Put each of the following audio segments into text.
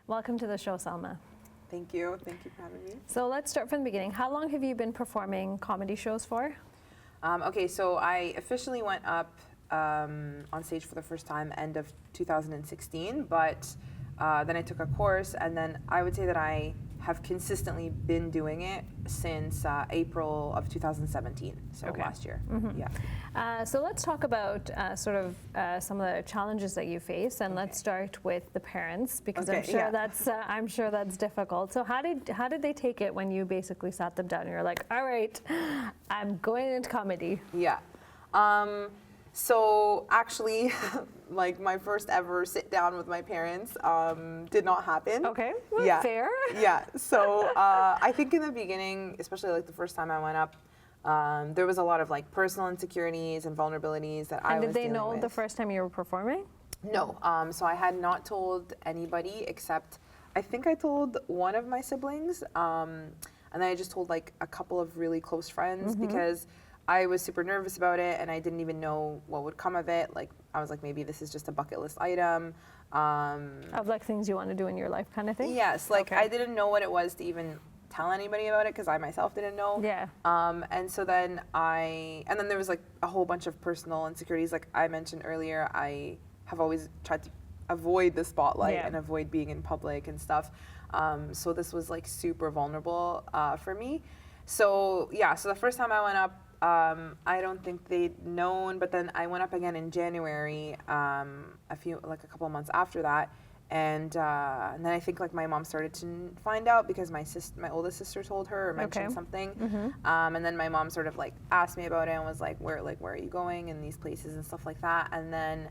Welcome to the show, Salma. Thank you. Thank you for having me. So let's start from the beginning. How long have you been performing comedy shows for? Okay, so I officially went up on stage for the first time end of 2016, but then I took a course, and then I would say that I have consistently been doing it since April of 2017, so last year. Yeah. So let's talk about some of the challenges that you face, and let's start with the parents, because I'm sure that's difficult. So how did they take it when you basically sat them down and you're like, all right, I'm going into comedy? Yeah. So actually, like my first ever sit down with my parents did not happen. Okay, fair. Yeah, so I think in the beginning, especially like the first time I went up, there was a lot of like personal insecurities and vulnerabilities that I was dealing with. And did they know the first time you were performing? No, so I had not told anybody except, I think I told one of my siblings, and then I just told like a couple of really close friends because I was super nervous about it, and I didn't even know what would come of it. Like, I was like, maybe this is just a bucket list item. Of like things you want to do in your life kind of thing? Yes, like I didn't know what it was to even tell anybody about it because I myself didn't know. Yeah. And so then and then there was like a whole bunch of personal insecurities. Like I mentioned earlier, I have always tried to avoid the spotlight and avoid being in public and stuff. So this was like super vulnerable for me. So yeah, so the first time I went up, I don't think they'd known, but then I went up again in January, a couple of months after that, and then I think like my mom started to find out because my oldest sister told her or mentioned something, and then my mom sort of like asked me about it and was like, where are you going in these places and stuff like that, and then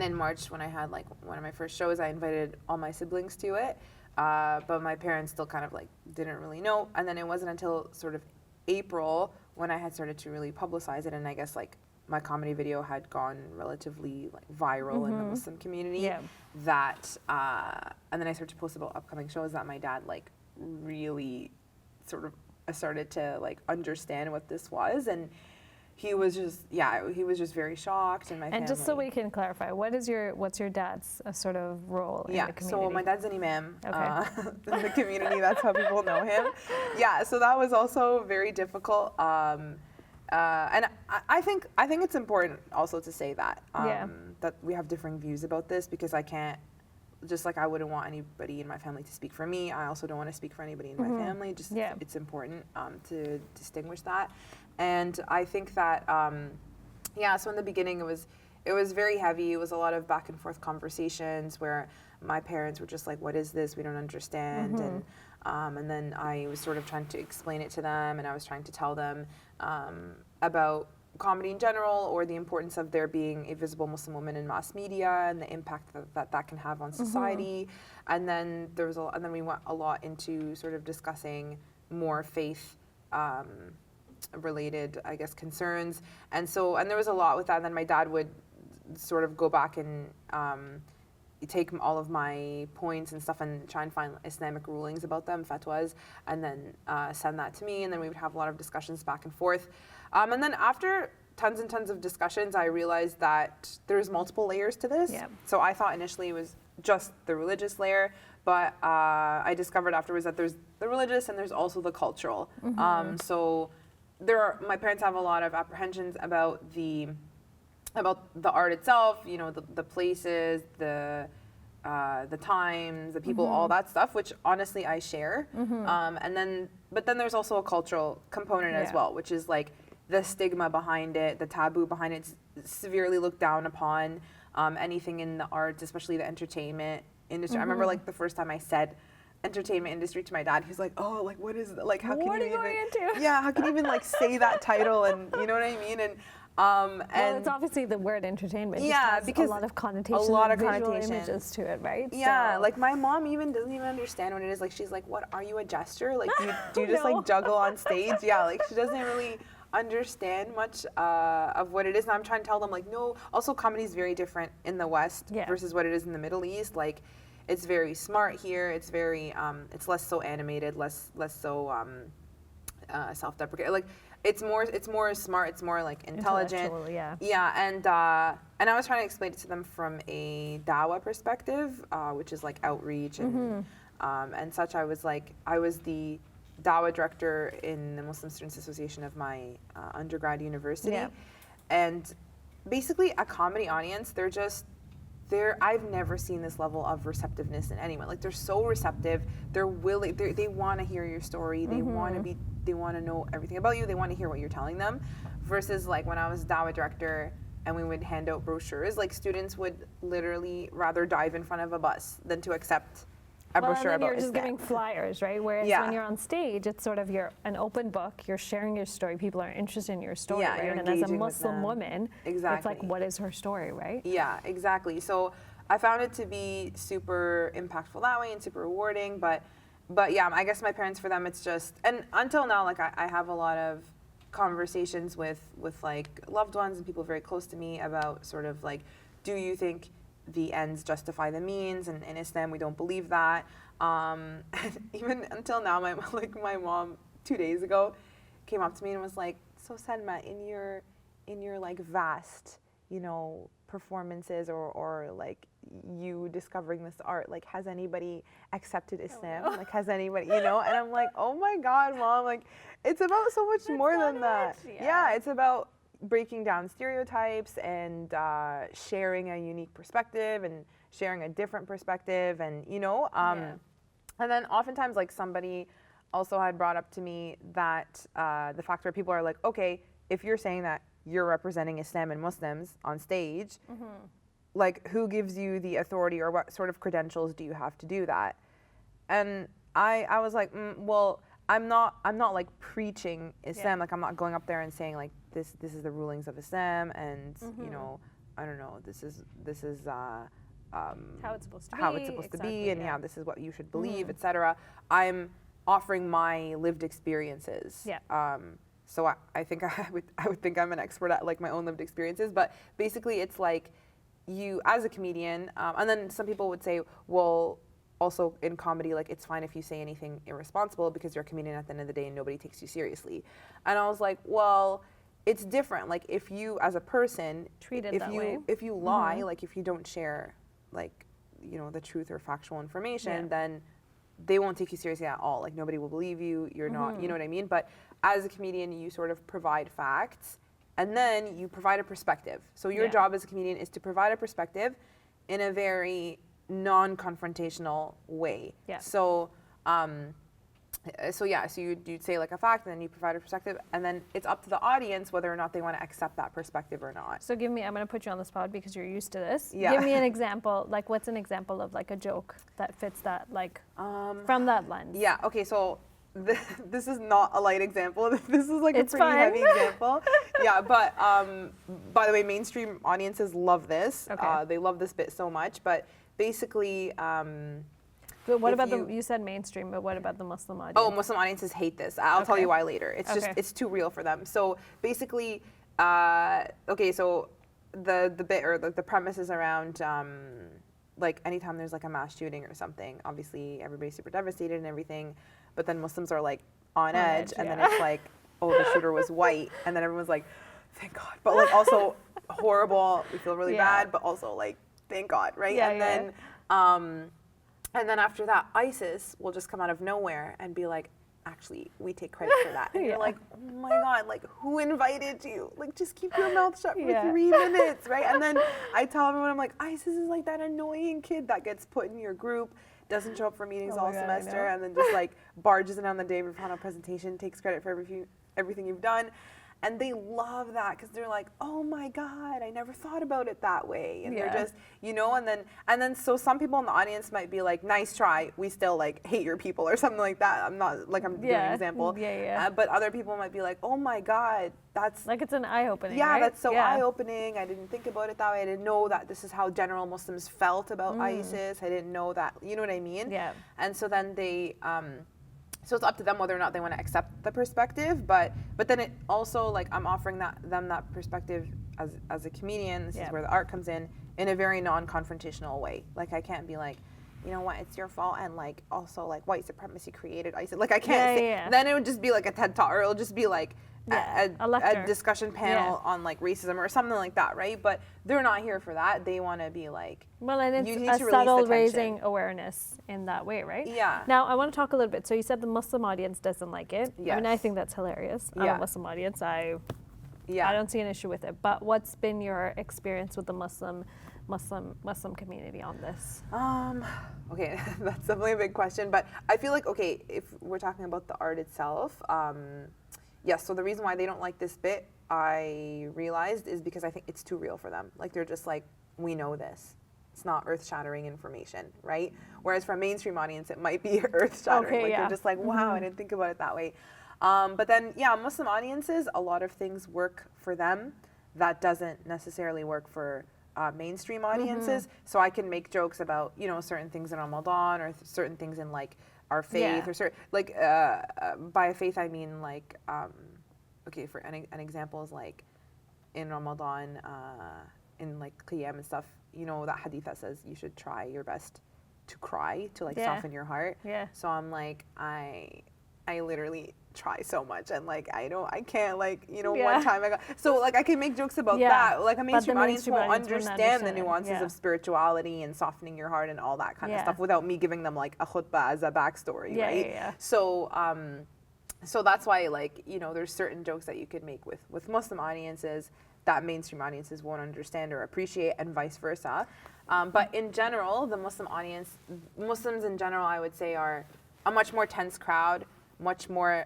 in March when I had like one of my first shows, I invited all my siblings to it, but my parents still kind of like didn't really know, and then it wasn't until sort of April when I had started to really publicize it, and I guess like my comedy video had gone relatively like viral in the Muslim community, that and then I started to post about upcoming shows that my dad like really sort of started to like understand what this was, and he was just very shocked, and my family. And just so we can clarify, what's your dad's sort of role in the community? So my dad's an imam in the community. That's how people know him. Yeah, so that was also very difficult. And I think it's important also to say that that we have differing views about this, because I can't, just like I wouldn't want anybody in my family to speak for me, I also don't want to speak for anybody in my family. Just it's important to distinguish that. And I think that so in the beginning it was very heavy. It was a lot of back and forth conversations where my parents were just like, what is this? We don't understand. And then I was sort of trying to explain it to them, and I was trying to tell them about comedy in general, or the importance of there being a visible Muslim woman in mass media and the impact that can have on society. And then we went a lot into sort of discussing more faith related, I guess, concerns. And there was a lot with that. And then my dad would sort of go back and take all of my points and stuff and try and find Islamic rulings about them, fatwas, and then send that to me. And then we would have a lot of discussions back and forth. And then after tons and tons of discussions, I realized that there's multiple layers to this. Yeah. So I thought initially it was just the religious layer, but I discovered afterwards that there's the religious and there's also the cultural. So my parents have a lot of apprehensions about the art itself, you know, the places, the times, the people, all that stuff, which honestly I share. But then there's also a cultural component as well, which is like the stigma behind it, the taboo behind it, severely looked down upon. Anything in the arts, especially the entertainment industry. I remember like the first time I said entertainment industry to my dad, he's like, oh, like what is like, how can what you are you going into? Yeah, how can you even like say that title, and you know what I mean? And well, it's obviously the word entertainment. Yeah, because a lot of connotations, visual images to it, right? Yeah, so. like my mom even doesn't even understand what it is. Like she's like, "What are you, a jester? Like do you just like juggle on stage?" Yeah, like she doesn't really understand much of what it is. And I'm trying to tell them like, no. Also, comedy is very different in the West versus what it is in the Middle East. Like, it's very smart here. It's very it's less so animated, less so self-deprecating. Like it's more smart. It's more like intelligent. Yeah. Yeah, and I was trying to explain it to them from a dawah perspective, which is like outreach and such. I was the dawah director in the Muslim Students Association of my undergrad university. Yeah. And basically a comedy audience, I've never seen this level of receptiveness in anyone. Like, they're so receptive. They're willing. They want to hear your story. They want to know everything about you. They want to hear what you're telling them. Versus like when I was dawah director and we would hand out brochures, like students would literally rather dive in front of a bus than to accept a brochure and then about you're just Islam. giving flyers, right? Whereas when you're on stage, it's sort of you're an open book. You're sharing your story. People are interested in your story, Yeah, right? you're And as a engaging with Muslim them. woman, Exactly. it's like, what is her story, right? Yeah, exactly. So I found it to be super impactful that way and super rewarding. But yeah, I guess my parents, for them, it's just, and until now, like I have a lot of conversations with like loved ones and people very close to me about sort of like, do you think the ends justify the means? And in Islam, we don't believe that. And even until now, my mom 2 days ago came up to me and was like, so Salma, in your like vast, performances or like you discovering this art, like, has anybody accepted Islam? Oh, no. Like, has anybody, and I'm like, oh my God, Mom, like, it's about so much more than that. Yeah, it's about breaking down stereotypes and sharing a unique perspective and sharing a different perspective, and and then oftentimes, like, somebody also had brought up to me that the fact where people are like, okay, if you're saying that you're representing Islam and Muslims on stage, like, who gives you the authority, or what sort of credentials do you have to do that? And I was like, well, I'm not like preaching Islam. Like, I'm not going up there and saying like this is the rulings of Islam, and I don't know, this is how it's supposed to be. How it's supposed to be, and yeah, this is what you should believe, etc. I'm offering my lived experiences. Yeah. So I think I would think I'm an expert at like my own lived experiences, but basically it's like you as a comedian, and then some people would say, well, also in comedy, like, it's fine if you say anything irresponsible because you're a comedian at the end of the day and nobody takes you seriously. And I was like, well, it's different. Like, if you as a person, if you lie, like if you don't share like, the truth or factual information, then they won't take you seriously at all. Like, nobody will believe you. You're not, you know what I mean? But as a comedian, you sort of provide facts and then you provide a perspective. So your job as a comedian is to provide a perspective in a very non-confrontational way. Yeah. So, so you'd say like a fact, and then you provide a perspective, and then it's up to the audience whether or not they want to accept that perspective or not. So I'm going to put you on the spot because you're used to this. Yeah. Give me an example. Like, what's an example of like a joke that fits that, like, from that lens? Yeah. Okay. So this is not a light example. This is like It's a pretty fine. heavy example. Yeah. But by the way, mainstream audiences love this. Okay. They love this bit so much. But basically. But what about you said mainstream, but what about the Muslim audience? Oh, Muslim audiences hate this. I'll tell you why later. It's just, it's too real for them. So basically, so the bit or the premise is around, like, anytime there's like a mass shooting or something, obviously everybody's super devastated and everything, but then Muslims are like on edge, and then it's like, oh, the shooter was white, and then everyone's like, thank God. But like also horrible, we feel really bad, but also like, thank God, right? Yeah, And then after that, ISIS will just come out of nowhere and be like, actually, we take credit for that. And you're like, oh my God, like, who invited you? Like, just keep your mouth shut for 3 minutes, right? And then I tell everyone, I'm like, ISIS is like that annoying kid that gets put in your group, doesn't show up for meetings all semester, and then just like barges in on the day of your final presentation, takes credit for everything you've done. And they love that because they're like, oh my God, I never thought about it that way. And they're just, and then so some people in the audience might be like, nice try, we still like hate your people or something like that. I'm not like, I'm giving an example. But other people might be like, oh my God, that's like, it's an eye-opening, yeah, right? that's so eye-opening. I didn't think about it that way. I didn't know that this is how general Muslims felt about ISIS. I didn't know that, you know what I mean? Yeah. And so then they, so it's up to them whether or not they want to accept the perspective, but then it also, like, I'm offering them that perspective as a comedian. This is where the art comes in a very non-confrontational way. Like, I can't be like, you know what, it's your fault, and like also like white supremacy created ISIS. Like, I can't say. Then it would just be like a TED talk, or it'll just be like a discussion panel on like racism or something like that, right? But they're not here for that. They want to be like, well, and it's a subtle raising awareness in that way, right? Yeah. Now, I want to talk a little bit. So you said the Muslim audience doesn't like it. Yes. I mean, I think that's hilarious. I'm a Muslim audience. I don't see an issue with it. But what's been your experience with the Muslim community on this? Okay, that's definitely a big question. But I feel like, okay, if we're talking about the art itself, yes, so the reason why they don't like this bit, I realized, is because I think it's too real for them. Like, they're just like, we know this. It's not earth-shattering information, right? Whereas for a mainstream audience, it might be earth-shattering. Okay, like, they're just like, wow, I didn't think about it that way. But then, Muslim audiences, a lot of things work for them that doesn't necessarily work for mainstream audiences. So I can make jokes about, certain things in Ramadan or certain things in like our faith or certain, like, by faith I mean like, okay, for an example is like in Ramadan, in like Qiyam and stuff, that hadith that says you should try your best to cry, to like soften your heart. So I'm like, I literally try so much, and like I can't, like, one time I got, so like I can make jokes about that. Like a mainstream audience won't understand the nuances of spirituality and softening your heart and all that kind of stuff without me giving them like a khutbah as a backstory, right? So so that's why, like, there's certain jokes that you could make with Muslim audiences that mainstream audiences won't understand or appreciate, and vice versa. But in general, the Muslims in general, I would say, are a much more tense crowd, much more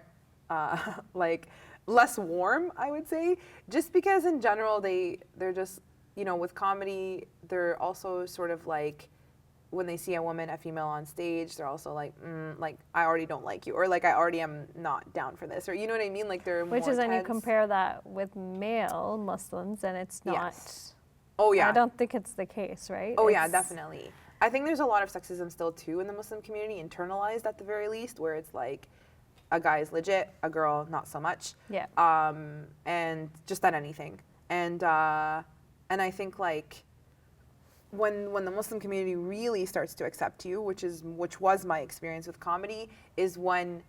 like less warm, I would say, just because in general they're just, with comedy, they're also sort of like, when they see a female on stage, they're also like, like, I already don't like you, or like, I already am not down for this, or you know what I mean? Like, they're which more is tense. when you compare that with male Muslims, and it's not. Yes. Oh yeah. I don't think it's the case, right? Oh yeah, definitely. I think there's a lot of sexism still too in the Muslim community, internalized at the very least, where it's like, a guy is legit, a girl not so much. Yeah. And just at anything. And I think like when the Muslim community really starts to accept you, which was my experience with comedy, is when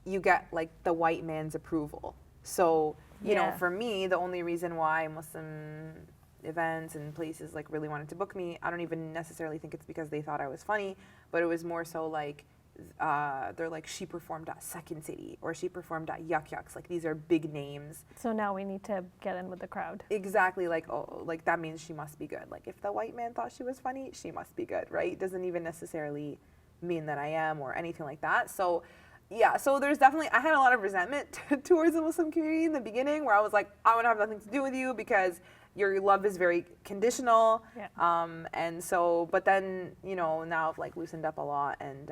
you get like the white man's approval. So, for me, the only reason why Muslim events and places like really wanted to book me, I don't even necessarily think it's because they thought I was funny, but it was more so like, they're like, she performed at Second City, or she performed at Yuck Yucks. Like, these are big names. So now we need to get in with the crowd. Exactly. Like, oh, like that means she must be good. Like, if the white man thought she was funny, she must be good, right? It doesn't even necessarily mean that I am or anything like that. So, yeah. So there's definitely, I had a lot of resentment towards the Muslim community in the beginning, where I was like, I want to have nothing to do with you because your love is very conditional. Yeah. And so, but then, now I've like loosened up a lot, and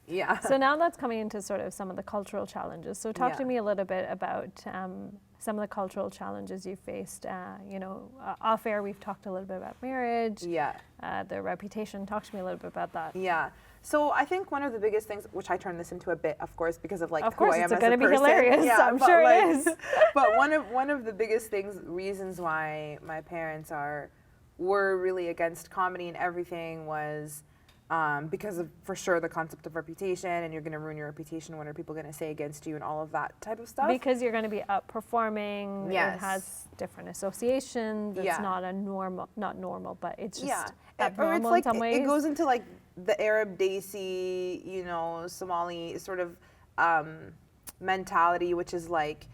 yeah. So now that's coming into sort of some of the cultural challenges. So talk to me a little bit about some of the cultural challenges you faced. Off air, we've talked a little bit about marriage. Yeah. The reputation. Talk to me a little bit about that. Yeah. So I think one of the biggest things, which I turned this into a bit, of course, because of like who I am as a person. Of course, it's going to be hilarious. Yeah, I'm sure like, it is. But one of the biggest reasons why my parents were really against comedy and everything was because of, for sure, the concept of reputation, and you're going to ruin your reputation. What are people going to say against you, and all of that type of stuff? Because you're going to be up performing. Yes. It has different associations. It's not normal, but it's just abnormal in some ways. It goes into like the Arab Desi, Somali sort of mentality, which is like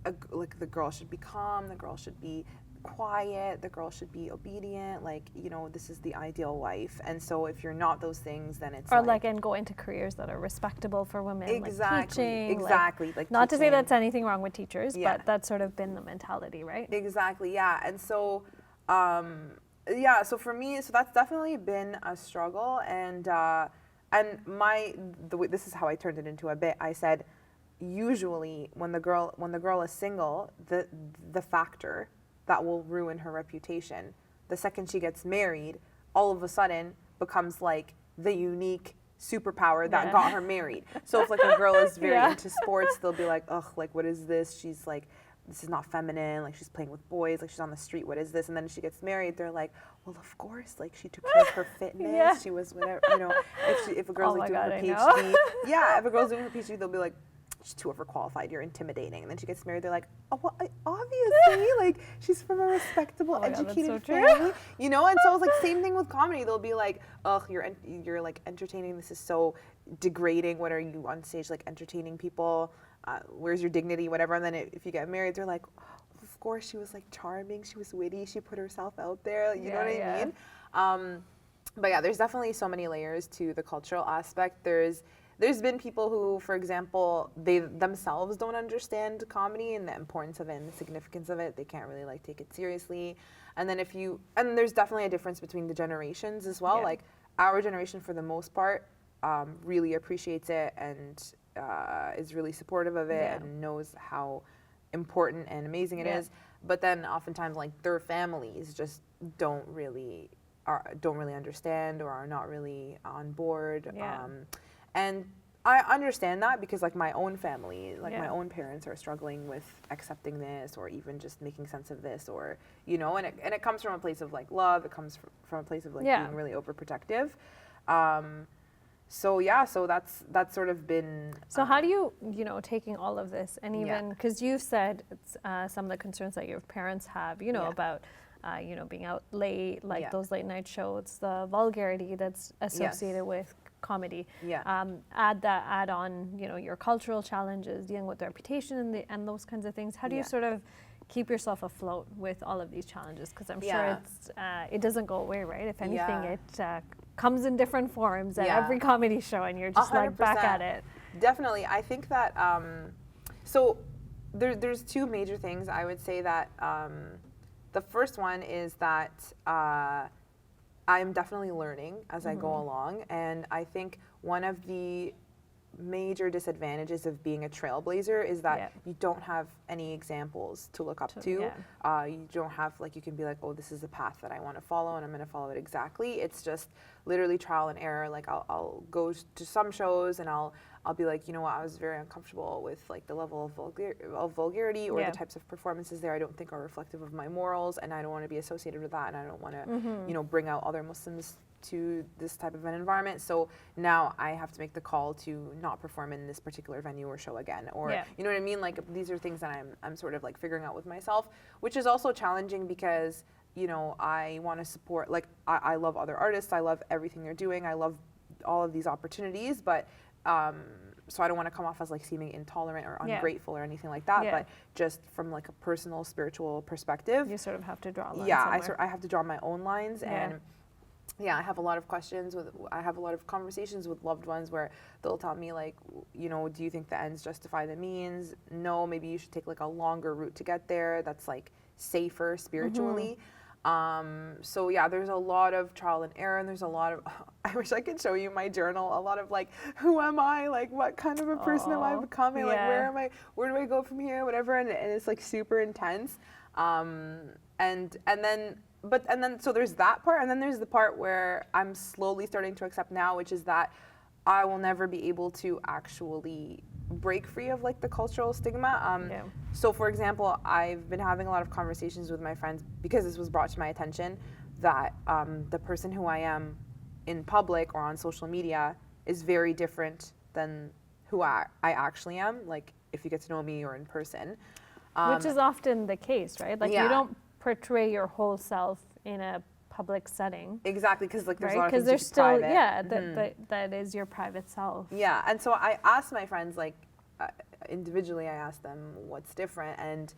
the girl should be calm, the girl should be quiet, the girl should be obedient, like, this is the ideal wife. And so if you're not those things, then it's and go into careers that are respectable for women. Exactly. Like teaching, like not teaching. To say that's anything wrong with teachers, but that's sort of been the mentality, right? Exactly, yeah. And so so for me, that's definitely been a struggle. And this is how I turned it into a bit. I said, usually when the girl is single, the factor that will ruin her reputation, the second she gets married, all of a sudden becomes like the unique superpower that got her married. So if like a girl is very into sports, they'll be like, ugh, like, what is this? She's like, this is not feminine, like she's playing with boys, like she's on the street, what is this? And then she gets married, they're like, well, of course, like she took care of her fitness, she was whatever, if a girl's doing her PhD, if a girl's doing her PhD, they'll be like, too overqualified, you're intimidating. And then she gets married, they're like, oh, well, obviously, like, she's from a respectable, educated family, you know? And so it's like, same thing with comedy. They'll be like, oh, you're like entertaining. This is so degrading. What are you on stage, like, entertaining people? Where's your dignity, whatever. And then if you get married, they're like, oh, of course, she was like charming, she was witty, she put herself out there, you know what I mean? But yeah, there's definitely so many layers to the cultural aspect. There's been people who, for example, they themselves don't understand comedy and the importance of it and the significance of it. They can't really like take it seriously. And then and there's definitely a difference between the generations as well. Like our generation, for the most part, really appreciates it and is really supportive of it and knows how important and amazing it is. But then oftentimes, like, their families just don't really understand or are not really on board. And I understand that because, like, my own family, like my own parents are struggling with accepting this or even just making sense of this, or, you know, and it comes from a place of like love. It comes from a place of like being really overprotective. So that's sort of been. So how do you know, taking all of this and even because you've said it's, some of the concerns that your parents have, you know, about you know, being out late, like those late night shows, the vulgarity that's associated with comedy. Add on, you know, your cultural challenges, dealing with the reputation and those kinds of things. How do you sort of keep yourself afloat with all of these challenges? Because I'm sure it doesn't go away, right? If anything, it comes in different forms at every comedy show, and you're just 100%. Like back at it. Definitely, I think that so there's two major things I would say that. The first one is that I'm definitely learning as I go along, and I think one of the major disadvantages of being a trailblazer is that you don't have any examples to look up to. You don't have, like, you can be like, oh, this is the path that I want to follow and I'm going to follow it exactly. It's just literally trial and error. Like, I'll go to some shows and I'll be like, you know what, I was very uncomfortable with like the level of vulgarity or the types of performances there I don't think are reflective of my morals, and I don't want to be associated with that, and I don't want to you know, bring out other Muslims to this type of an environment. So now I have to make the call to not perform in this particular venue or show again, or you know what I mean? Like, these are things that I'm sort of like figuring out with myself, which is also challenging because, you know, I want to support, like, I love other artists, I love everything they're doing, I love all of these opportunities, but so I don't want to come off as like seeming intolerant or ungrateful or anything like that, but just from like a personal spiritual perspective, you sort of have to draw lines. I have to draw my own lines, and I have a lot of questions I have a lot of conversations with loved ones where they'll tell me, like, you know, do you think the ends justify the means? No, maybe you should take like a longer route to get there that's like safer spiritually. So yeah, there's a lot of trial and error, and there's a lot of, I wish I could show you my journal, a lot of like, who am I? Like, what kind of a person am I becoming? Like, where am I? Where do I go from here? Whatever. And it's like super intense. And then so there's that part, and then there's the part where I'm slowly starting to accept now, which is that I will never be able to actually break free of like the cultural stigma. So for example, I've been having a lot of conversations with my friends because this was brought to my attention that the person who I am in public or on social media is very different than who I actually am, like if you get to know me or in person. Which is often the case, right? Like you don't portray your whole self in a public setting. Exactly, because like there's a lot of things there's still private. That is your private self. Yeah, and so I asked my friends, like individually, I asked them what's different, and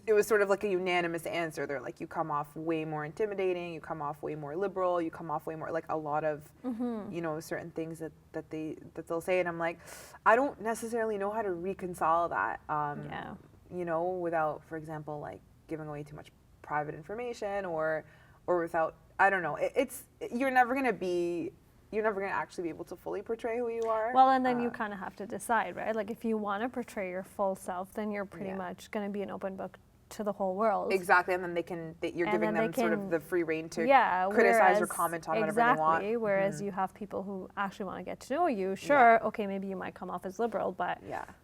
it was sort of like a unanimous answer. They're like, you come off way more intimidating, you come off way more liberal, you come off way more like a lot of you know, certain things that they'll say, and I'm like, I don't necessarily know how to reconcile that. You know, without, for example, like giving away too much private information or without, I don't know, you're never going to actually be able to fully portray who you are. Well, and then you kind of have to decide, right? Like, if you want to portray your full self, then you're pretty much going to be an open book to the whole world. Exactly, and then you're giving them sort of the free reign to criticize or comment on whatever they want. Whereas you have people who actually want to get to know you. Sure, okay, maybe you might come off as liberal, but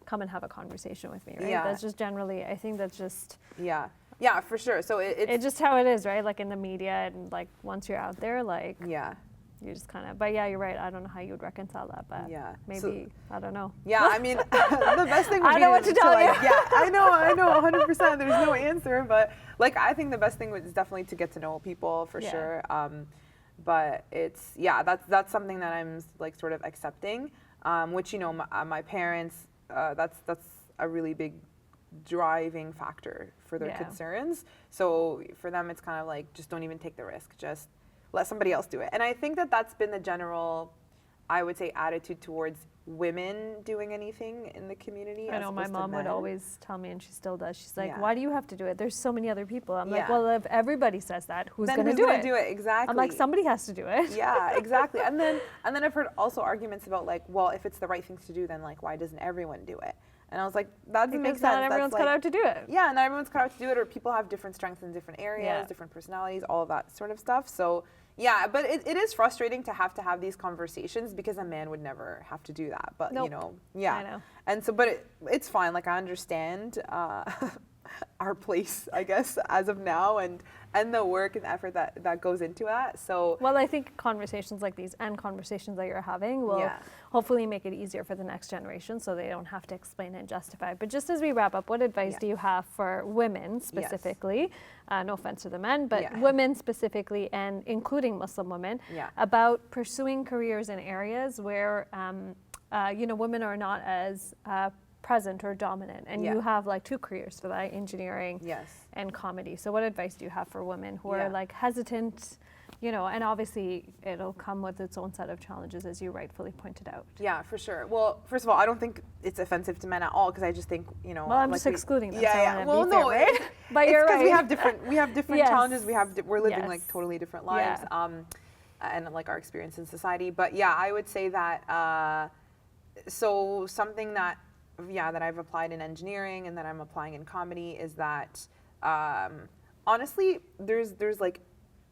come and have a conversation with me, right? That's just generally, I think that's just... Yeah, for sure. So it's just how it is, right? Like in the media, and like once you're out there, like You just kind of, but yeah, you're right. I don't know how you would reconcile that, but maybe, I don't know. Yeah, I mean, the best thing would be I know what to tell you. Yeah, I know, 100%. There's no answer, but like, I think the best thing is definitely to get to know people for sure. But it's, that's something that I'm like sort of accepting, which, you know, my parents, that's a really big driving factor for their concerns. So for them, it's kind of like, just don't even take the risk. Just let somebody else do it. And I think that that's been the general, I would say, attitude towards women doing anything in the community. I know my mom would always tell me, and she still does, she's like, why do you have to do it? There's so many other people. I'm like, well, if everybody says that, who's going to do it? Exactly. I'm like, somebody has to do it. Yeah, exactly. And then I've heard also arguments about like, well, if it's the right thing to do, then like, why doesn't everyone do it? And I was like, that doesn't make sense. Not everyone's cut out to do it. Yeah, not everyone's cut out to do it, or people have different strengths in different areas, different personalities, all of that sort of stuff. So yeah, but it is frustrating to have these conversations because a man would never have to do that. But you know, I know. And so, but it's fine. Like, I understand our place, I guess, as of now, and the work and effort that goes into that. So well, I think conversations like these and conversations that you're having will hopefully make it easier for the next generation, so they don't have to explain and justify. But just as we wrap up, what advice do you have for women specifically? No offense to the men, but women specifically, and including Muslim women, about pursuing careers in areas where you know, women are not as present or dominant, and you have like two careers for that, engineering and comedy. So what advice do you have for women who are like hesitant, you know, and obviously it'll come with its own set of challenges, as you rightfully pointed out. Yeah, for sure. Well, first of all, I don't think it's offensive to men at all, because I just think, you know, well, I'm just excluding them. Well, no, right? But you're right. We have different challenges. We're living like totally different lives, and like our experience in society. But yeah, I would say that so something that that I've applied in engineering and that I'm applying in comedy is that honestly, there's like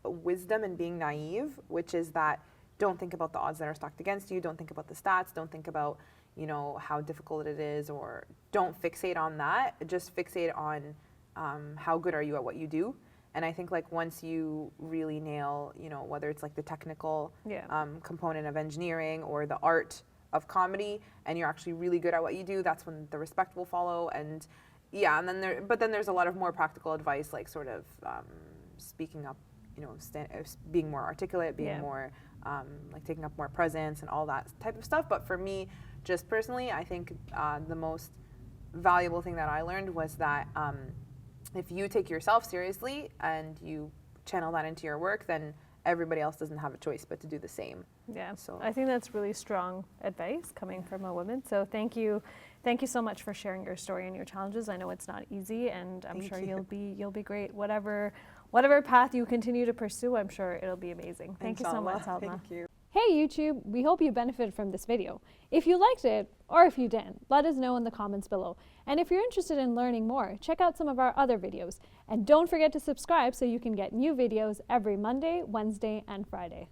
wisdom in being naive, which is that don't think about the odds that are stacked against you, don't think about the stats, don't think about, you know, how difficult it is, or don't fixate on that, just fixate on how good are you at what you do. And I think like once you really nail, you know, whether it's like the technical component of engineering or the art of comedy, and you're actually really good at what you do, that's when the respect will follow. And and then there's a lot of more practical advice, like sort of speaking up, you know, being more articulate, being more like taking up more presence and all that type of stuff. But for me, just personally, I think the most valuable thing that I learned was that if you take yourself seriously and you channel that into your work, then everybody else doesn't have a choice but to do the same. Yeah, so I think that's really strong advice coming from a woman. So thank you so much for sharing your story and your challenges. I know it's not easy, and I'm sure you'll be great. Whatever path you continue to pursue, I'm sure it'll be amazing. Thank you so much, Salma. Thank you. Hey YouTube, we hope you benefited from this video. If you liked it, or if you didn't, let us know in the comments below. And if you're interested in learning more, check out some of our other videos. And don't forget to subscribe so you can get new videos every Monday, Wednesday, and Friday.